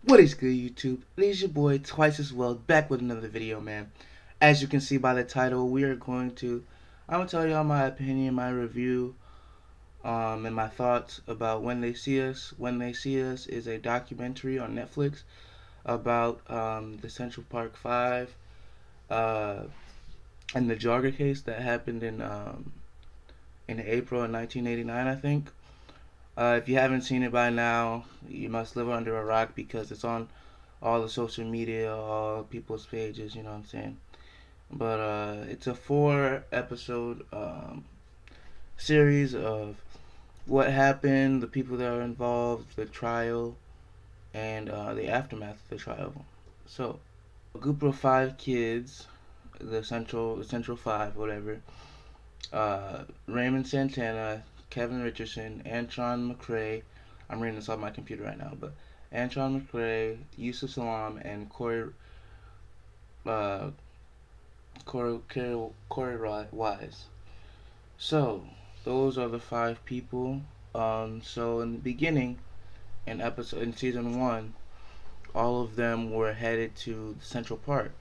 What is good, YouTube? It is your boy Twice as Well back with another video, man. As you can see by the title, I'm gonna tell y'all my opinion, my review, and my thoughts about When They See Us. When They See Us is a documentary on Netflix about the Central Park Five uh, and the jogger case that happened in April of 1989, I think. If you haven't seen it by now, you must live under a rock because it's on all the social media, all people's pages, you know what I'm saying? But it's a 4 episode series of what happened, the people that are involved, the trial, and the aftermath of the trial. So, a group of 5 kids, the Central Five, whatever. Raymond Santana, Kevin Richardson, Antron McCray. I'm reading this off my computer right now, but Antron McCray, Yusuf Salam, and uh, Corey Wise. So those are the 5 people. So in the beginning, in season 1, all of them were headed to Central Park.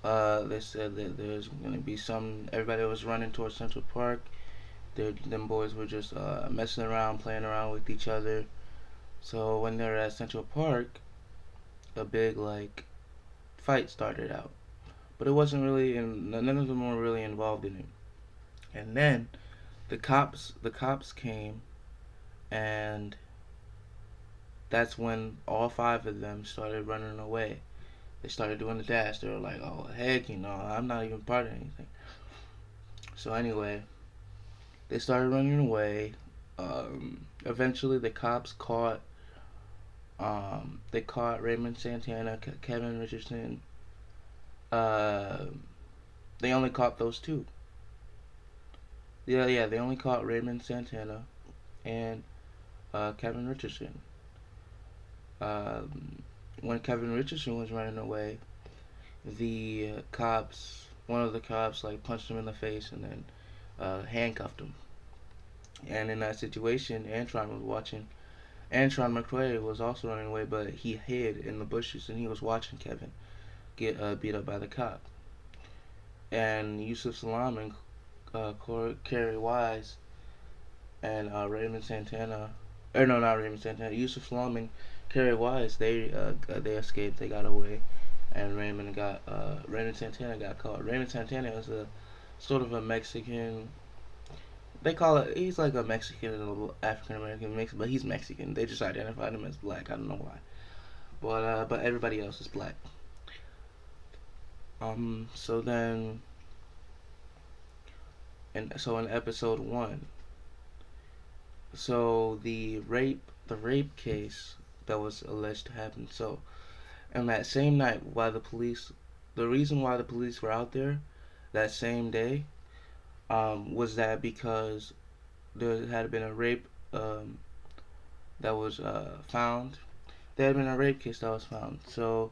They said that there's gonna be everybody was running towards Central Park. Them boys were just messing around, playing around with each other. So when they're at Central Park, a big fight started out, but it wasn't really, and none of them were really involved in it. And then the cops came, and that's when all 5 of them started running away. They started doing the dash. They were like, "Oh heck, I'm not even part of anything." So anyway, they started running away. Eventually, the cops caught Raymond Santana, Kevin Richardson. Uh, they only caught those 2. Yeah, they only caught Raymond Santana and Kevin Richardson. Um, when Kevin Richardson was running away, one of the cops, punched him in the face and then handcuffed him. And in that situation, Antron was watching. Antron McCray was also running away, but he hid in the bushes and he was watching Kevin get beat up by the cop. And Yusuf Salam and Kerry Wise and Raymond Santana, or no, not Raymond Santana, Yusuf Salam and Kerry Wise, they escaped, they got away, and Raymond Santana got caught. Raymond Santana is a sort of a Mexican. They call it. He's like a Mexican and a little African American mix, but he's Mexican. They just identified him as black. I don't know why, but everybody else is black. So then, in episode 1, so the rape case that was alleged to happen. So, and that same night, the reason why the police were out there that same day, was that because there had been a rape that was found. There had been a rape case that was found. So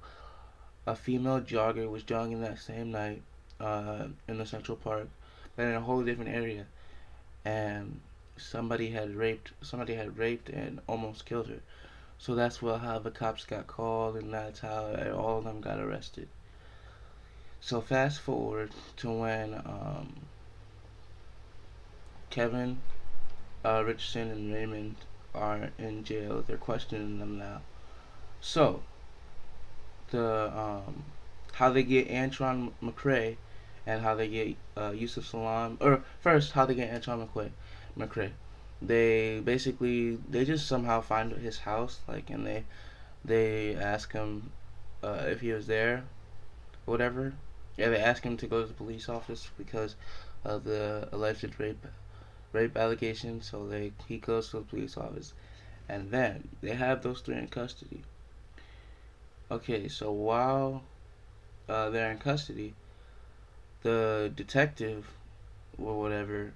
a female jogger was jogging that same night in the Central Park, but in a whole different area, and somebody had raped and almost killed her. So that's how the cops got called, and that's how all of them got arrested. So fast forward to when Kevin Richardson and Raymond are in jail. They're questioning them now. So the how they get Antron McCray and how they get Yusuf Salam, or first how they get Antron McCray. They just somehow find his house, and they ask him if he was there, whatever. Yeah, they ask him to go to the police office because of the alleged rape allegation. So he goes to the police office, and then they have those 3 in custody. Okay, so while they're in custody, the detective or whatever,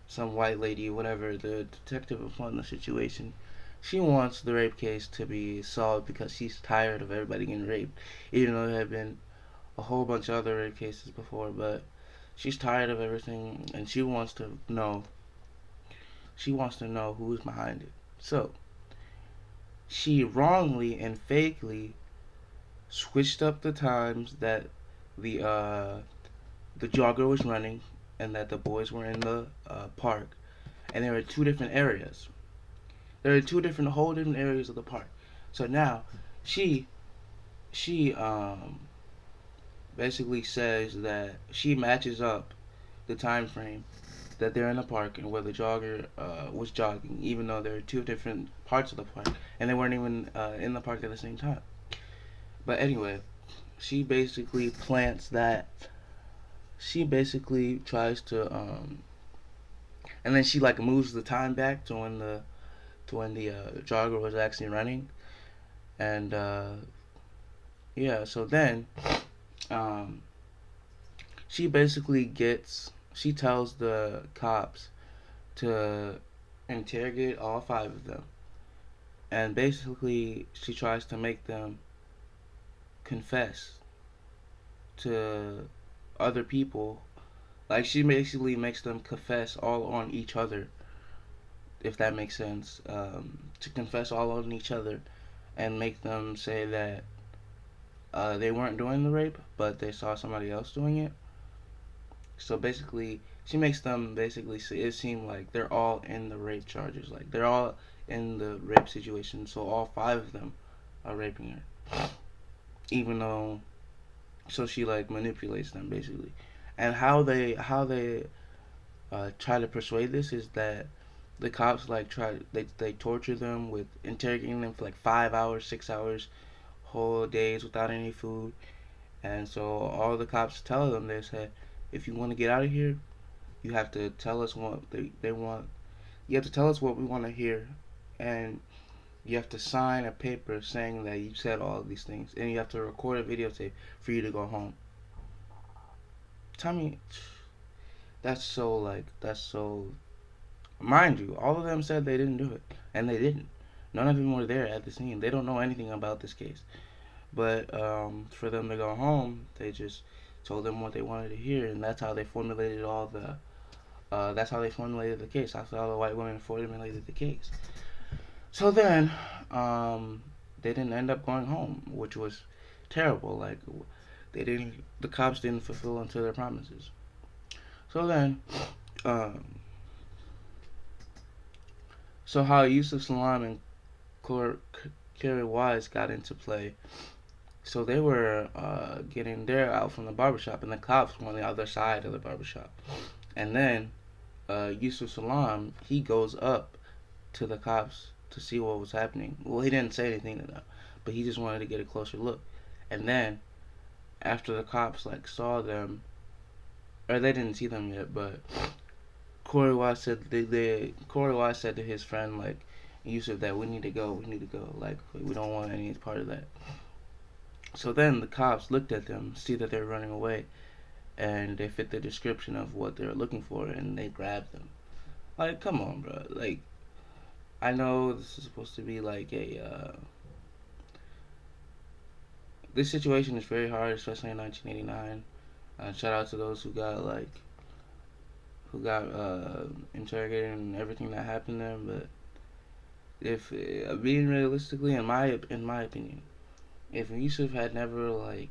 some white lady, whatever, the detective upon the situation, she wants the rape case to be solved because she's tired of everybody getting raped, even though there have been a whole bunch of other rape cases before. But she's tired of everything, and she wants to know. She wants to know who's behind it. So she wrongly and fakely switched up the times that the the jogger was running and that the boys were in the park, and there were two different areas. There are two different whole different areas of the park. So now she she basically says that she matches up the time frame that they're in the park and where the jogger was jogging, even though there are two different parts of the park and they weren't even in the park at the same time. But anyway, she basically plants that. She basically tries to, and then she like moves the time back to when the jogger was actually running, and yeah. So then, um, she basically she tells the cops to interrogate all five of them, and basically she tries to make them confess to other people. Like she basically makes them confess all on each other, if that makes sense. To confess all on each other and make them say that they weren't doing the rape, but they saw somebody else doing it. So basically, she makes them basically it seem like they're all in the rape charges. Like they're all in the rape situation. So all five of them are raping her, even though. So she like manipulates them basically, and how they try to persuade this is that the cops like they torture them with interrogating them for like 5 hours, 6 hours, whole days without any food. And so all the cops tell them, they say, if you want to get out of here, you have to tell us what they want. You have to tell us what we want to hear, and you have to sign a paper saying that you said all of these things, and you have to record a videotape for you to go home. Tell me, that's so. Mind you, all of them said they didn't do it, and they didn't. None of them were there at the scene. They don't know anything about this case. But for them to go home, they just told them what they wanted to hear, and that's how they formulated all the. That's how they formulated the case. That's how the white women formulated the case. So then, they didn't end up going home, which was terrible. Like they didn't. The cops didn't fulfill unto their promises. So then, um, so how Yusuf Salam and Kerry Wise got into play. So they were getting their out from the barbershop, and the cops were on the other side of the barbershop. And then Yusuf Salam, he goes up to the cops to see what was happening. Well, he didn't say anything to them, but he just wanted to get a closer look. And then after the cops like saw them, or they didn't see them yet, but Corey Wise said Corey Wise said to his friend like Yusuf that we need to go, like we don't want any part of that. So then the cops looked at them, see that they're running away, and they fit the description of what they were looking for, and they grabbed them. Like, come on, bro. Like, I know this is supposed to be like a. This situation is very hard, especially in 1989. Shout out to those who got interrogated and everything that happened there. But if being realistically, in my opinion, if Yusuf had never like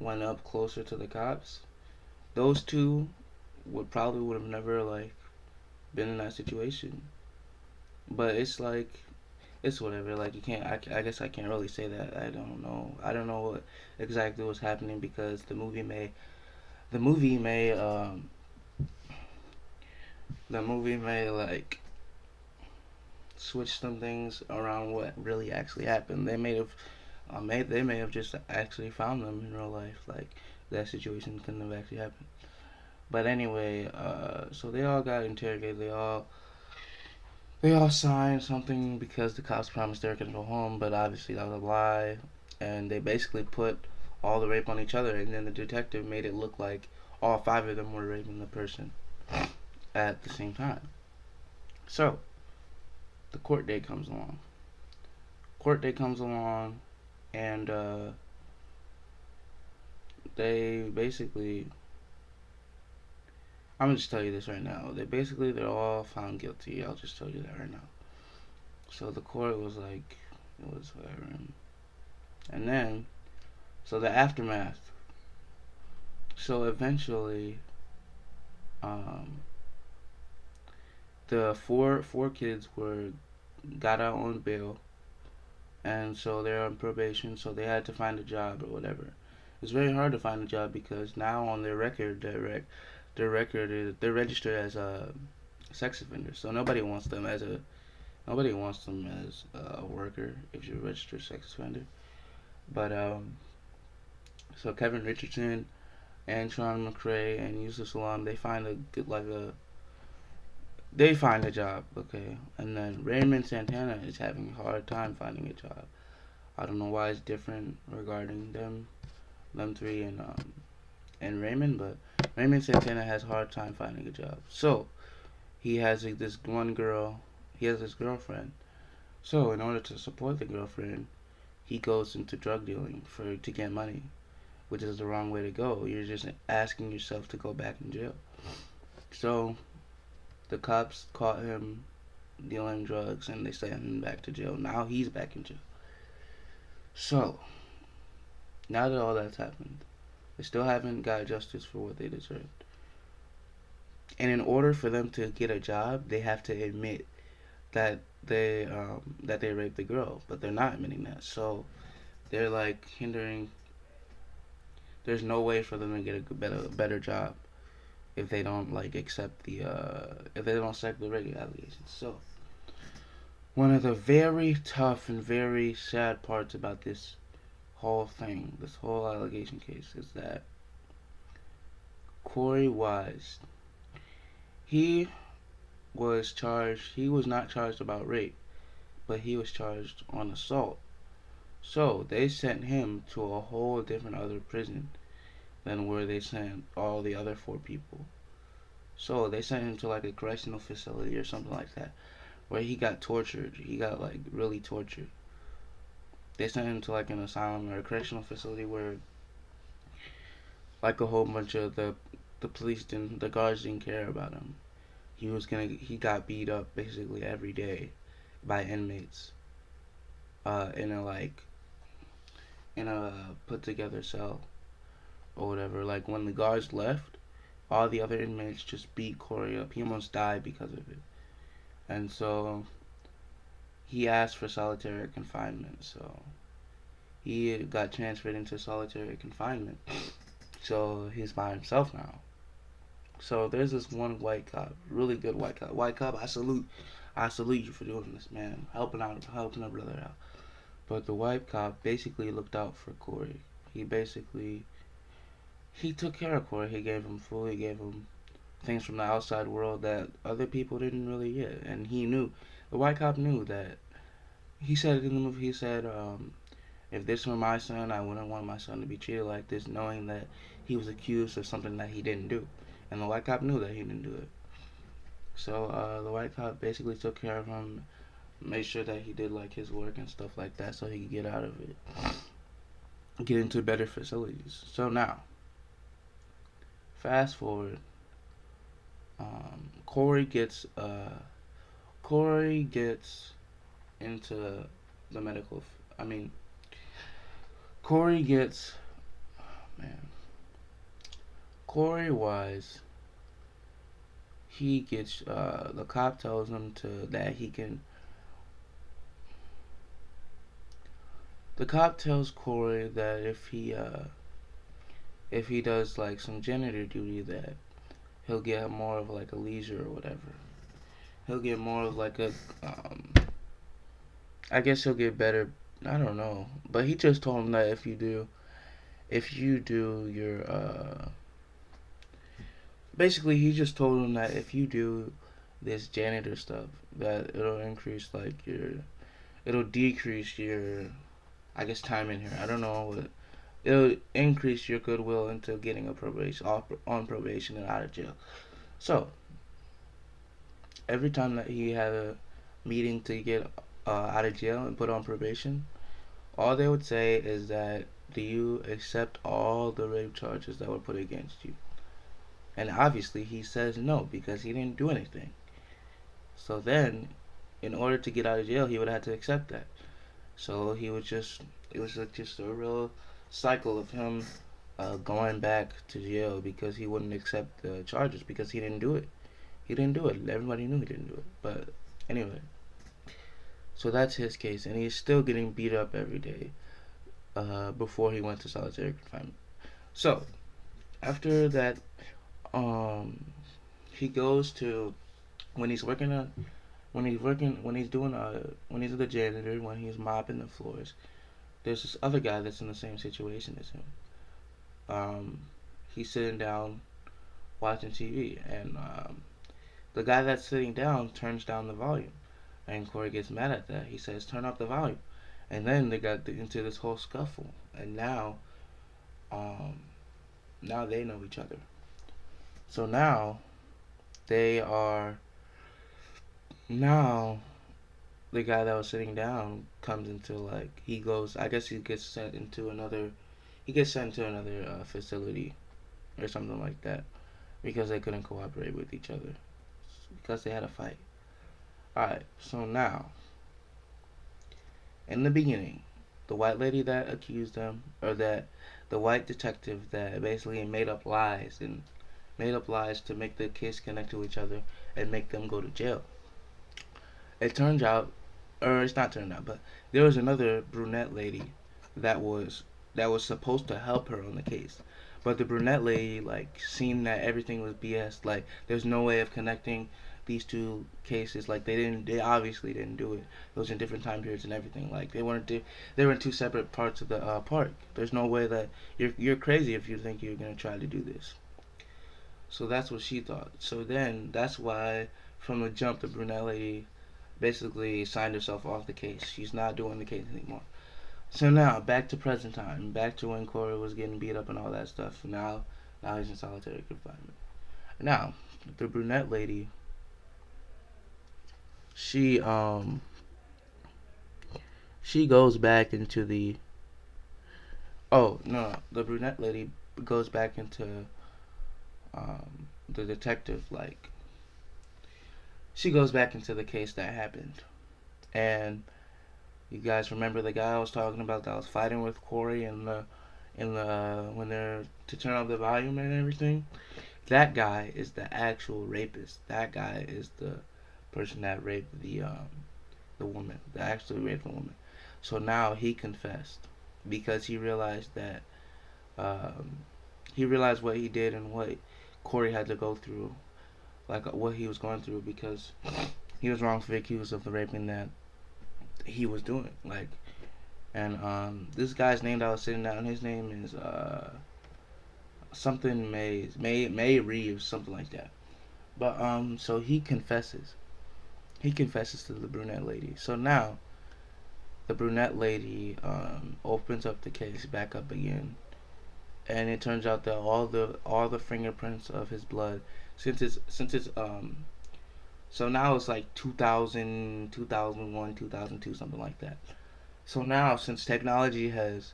went up closer to the cops, those two would have never like been in that situation. But it's like it's whatever. Like you can't. I guess I can't really say that. I don't know. I don't know what exactly was happening because the movie may the movie may like switch some things around what really actually happened. They may have just actually found them in real life. Like that situation couldn't have actually happened. But anyway, so they all got interrogated. They all signed something because the cops promised they were gonna go home, but obviously that was a lie. And they basically put all the rape on each other, and then the detective made it look like all five of them were raping the person at the same time. So the court date comes along. Court date comes along, and they basically. I'm gonna just tell you this right now. They're all found guilty. I'll just tell you that right now. So the court was like, it was whatever. And then, so the aftermath. So eventually, um, the four kids were got out on bail, and so they're on probation. So they had to find a job or whatever. It's very hard to find a job because now on their record, their record is they're registered as a sex offender. So nobody wants them as a worker if you're a registered sex offender. But so Kevin Richardson and Sean McRae and Yusuf Salam, they find a good they find a job, okay, and then Raymond Santana is having a hard time finding a job. I don't know why it's different regarding them three and Raymond, but Raymond Santana has a hard time finding a job. So he has this one girl, he has this girlfriend. So in order to support the girlfriend, he goes into drug dealing to get money, which is the wrong way to go. You're just asking yourself to go back in jail. So the cops caught him dealing drugs and they sent him back to jail. Now he's back in jail. So now that all that's happened, they still haven't got justice for what they deserved. And in order for them to get a job, they have to admit that they raped the girl, but they're not admitting that. So they're like hindering. There's no way for them to get a better job if they don't like accept if they don't accept the rape allegations. So one of the very tough and very sad parts about this whole thing, this whole allegation case, is that Korey Wise, he was charged. He was not charged about rape, but he was charged on assault. So they sent him to a whole different other prison than where they sent all the other four people. So they sent him to like a correctional facility or something like that, where he got tortured. He got like really tortured. They sent him to like an asylum or a correctional facility where like a whole bunch of the police didn't, the guards didn't care about him. He got beat up basically every day by inmates in a put together cell or whatever. Like when the guards left, all the other inmates just beat Korey up. He almost died because of it. And so he asked for solitary confinement. So he got transferred into solitary confinement. So he's by himself now. So there's this one white cop, really good white cop. White cop, I salute you for doing this, man. Helping a brother out. But the white cop basically looked out for Korey. He took care of Korey. He gave him food. He gave him things from the outside world that other people didn't really get. And he knew, the white cop knew that. He said it in the movie. He said, if this were my son, I wouldn't want my son to be treated like this, knowing that he was accused of something that he didn't do. And the white cop knew that he didn't do it. So the white cop basically took care of him, made sure that he did like his work and stuff like that, so he could get out of it, get into better facilities. So now, fast forward, Korey gets into the medical. I mean, Korey gets man. Korey Wise, he gets the cop tells him that he can. The cop tells Korey that if he does like some janitor duty, that he'll get more of like a leisure or whatever. He'll get more of like a I guess he'll get better. I don't know, but he just told him that if you do your basically he just told him that if you do this janitor stuff, that it'll decrease your, I guess, time in here. I don't know what. It'll increase your goodwill into getting a on probation and out of jail. So every time that he had a meeting to get out of jail and put on probation, all they would say is that, do you accept all the rape charges that were put against you? And obviously he says no because he didn't do anything. So then in order to get out of jail, he would have had to accept that. So he was just, it was like just a real cycle of him going back to jail because he wouldn't accept the charges because he didn't do it. He didn't do it. Everybody knew he didn't do it. But anyway, so that's his case, and he's still getting beat up every day before he went to solitary confinement. So after that, um, he goes to when he's working on when he's doing when he's the janitor, when he's mopping the floors. There's this other guy that's in the same situation as him. Um, he's sitting down watching TV, and the guy that's sitting down turns down the volume, and Corey gets mad at that. He says, "Turn up the volume," and then they got into this whole scuffle, and um, now they know each other. So they are now the guy that was sitting down comes into like he goes. I guess he gets sent into another. He gets sent to another facility or something like that because they couldn't cooperate with each other because they had a fight. All right. So now, in the beginning, the white lady that accused them, or that the white detective that basically made up lies to make the case connect to each other and make them go to jail. It turns out, or it's not turned out, but there was another brunette lady that was supposed to help her on the case. But the brunette lady like seen that everything was BS. Like there's no way of connecting these two cases. Like they obviously didn't do it. It was in different time periods and everything. Like they were in two separate parts of the park. There's no way that you're crazy if you think you're gonna try to do this. So that's what she thought. So then that's why from the jump the brunette lady basically signed herself off the case. She's not doing the case anymore. So now back to present time, back to when Corey was getting beat up and all that stuff. Now he's in solitary confinement. Now the brunette lady, she she goes back into the oh no the brunette lady goes back into the detective like she goes back into the case that happened. And you guys remember the guy I was talking about that was fighting with Corey in the when they're to turn up the volume and everything? That guy is the actual rapist. That guy is the person that raped the woman, that actually raped the woman. So now he confessed because um, he realized what he did and what Corey had to go through, like what he was going through because he was wrongfully accused of the raping that he was doing. Like, and this guy's name that I was sitting down, his name is something May Reeves, something like that. But so he confesses. He confesses to the brunette lady. So now the brunette lady opens up the case back up again, and it turns out that all the fingerprints of his blood, since it's so now it's like 2000, 2001, 2002, something like that. So now since technology has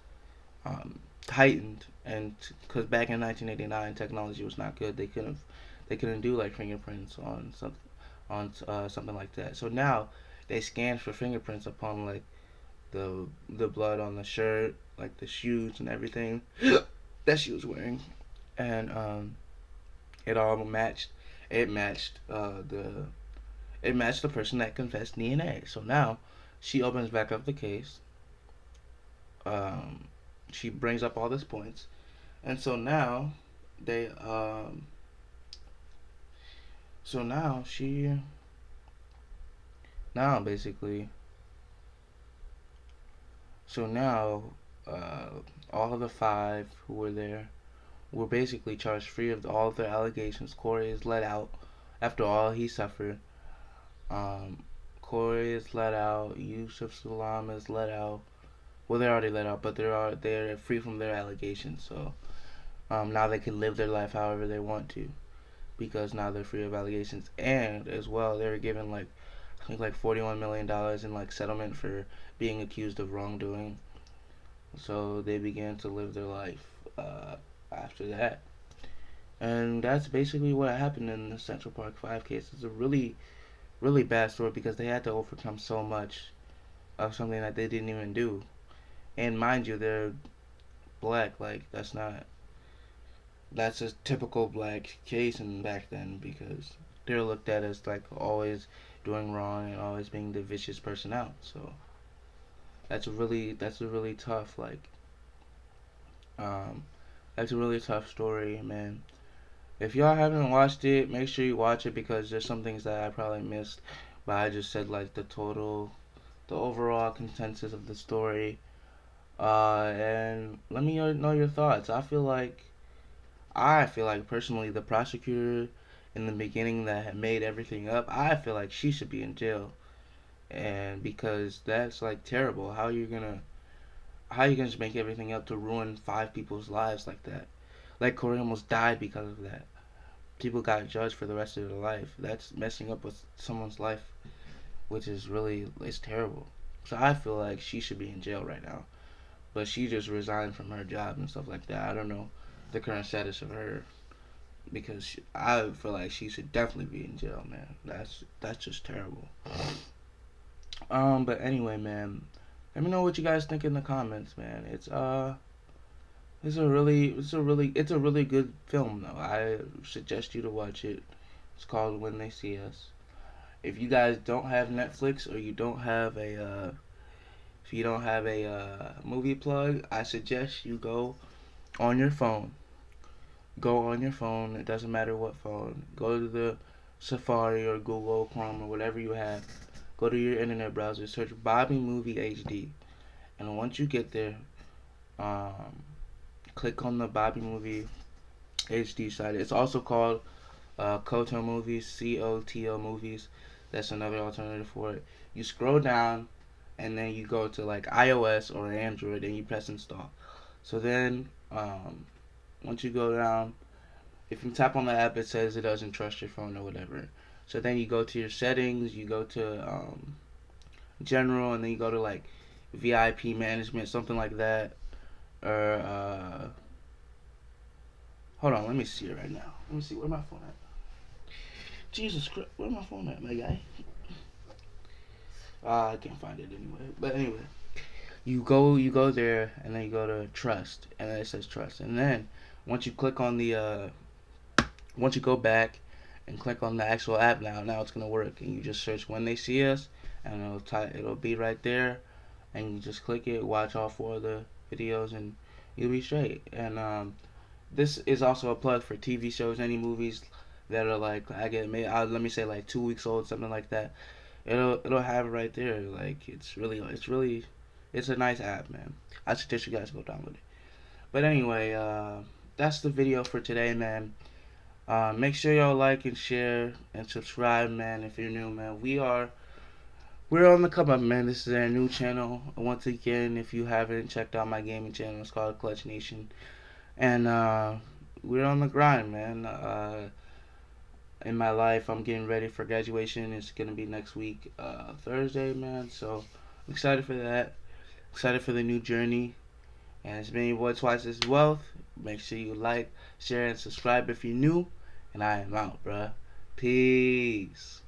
heightened, and because back in 1989 technology was not good, they couldn't do like fingerprints on something like that. So now they scan for fingerprints upon like the blood on the shirt, like the shoes and everything that she was wearing, and it all matched. It matched the person that confessed DNA. So now she opens back up the case. Um, she brings up all these points, and they so now she now basically so now uh, all of the five who were there were basically charged free of all of their allegations. Corey is let out after all he suffered. Um, Corey is let out. Yusuf Salam is let out. Well, they're already let out, but they're free from their allegations. So now they can live their life however they want to because now they're free of allegations. And as well, they were given like I think like $41 million in like settlement for being accused of wrongdoing. So they began to live their life after that. And that's basically what happened in the Central Park Five case. It's a really really bad story because they had to overcome so much of something that they didn't even do. And mind you, they're black. Like that's a typical black case in back then because they're looked at as like always doing wrong and always being the vicious person out. So that's a really tough um that's a really tough story, man. If y'all haven't watched it, make sure you watch it because there's some things that I probably missed, but I just said like the overall consensus of the story. And let me know your thoughts. I feel like personally the prosecutor in the beginning that had made everything up, I feel like she should be in jail. And because that's like terrible. How you gonna just make everything up to ruin 5 people's lives like that? Like Corey almost died because of that. People got judged for the rest of their life. That's messing up with someone's life, which is really it's terrible. So I feel like she should be in jail right now. But she just resigned from her job and stuff like that. I don't know the current status of her because I feel like she should definitely be in jail, man. That's just terrible. But anyway, man, let me know what you guys think in the comments, man. It's a really good film though. I suggest you to watch it. It's called When They See Us. If you guys don't have Netflix or if you don't have a movie plug, I suggest you on your phone. Go on your phone. It doesn't matter what phone. Go to the Safari or Google Chrome or whatever you have. Go to your internet browser. Search Bobby Movie HD, and once you get there, um, click on the Bobby Movie HD site. It's also called Koto Movies, COTO Movies. That's another alternative for it. You scroll down, and then you go to like iOS or Android, and you press install. So then, once you go down, if you tap on the app, it says it doesn't trust your phone or whatever. So then you go to your settings, you go to general, and then you go to like VIP management, something like that. Or hold on, let me see it right now. Let me see where my phone at. Jesus Christ, where my phone at, my guy? I can't find it anyway. But anyway, you go there, and then you go to trust, and then it says trust, and then once you click on the once you go back and click on the actual app now it's gonna work, and you just search When They See Us, and it'll be right there, and you just click it, watch all 4 of the videos, and you'll be straight. And this is also a plug for TV shows, any movies that are like let me say like 2 weeks old, something like that. It'll have it right there. Like it's a nice app, man. I suggest you guys go download it. But anyway, that's the video for today, man. Make sure y'all like and share and subscribe, man. If you're new, man, we're on the come up, man. This is our new channel. Once again, if you haven't checked out my gaming channel, it's called Clutch Nation, and we're on the grind, man. In my life, I'm getting ready for graduation. It's gonna be next week, Thursday, man. So I'm excited for that. Excited for the new journey. And it's been your boy Twice as Wealth. Make sure you like, share, and subscribe if you're new. And I am out, bruh. Peace.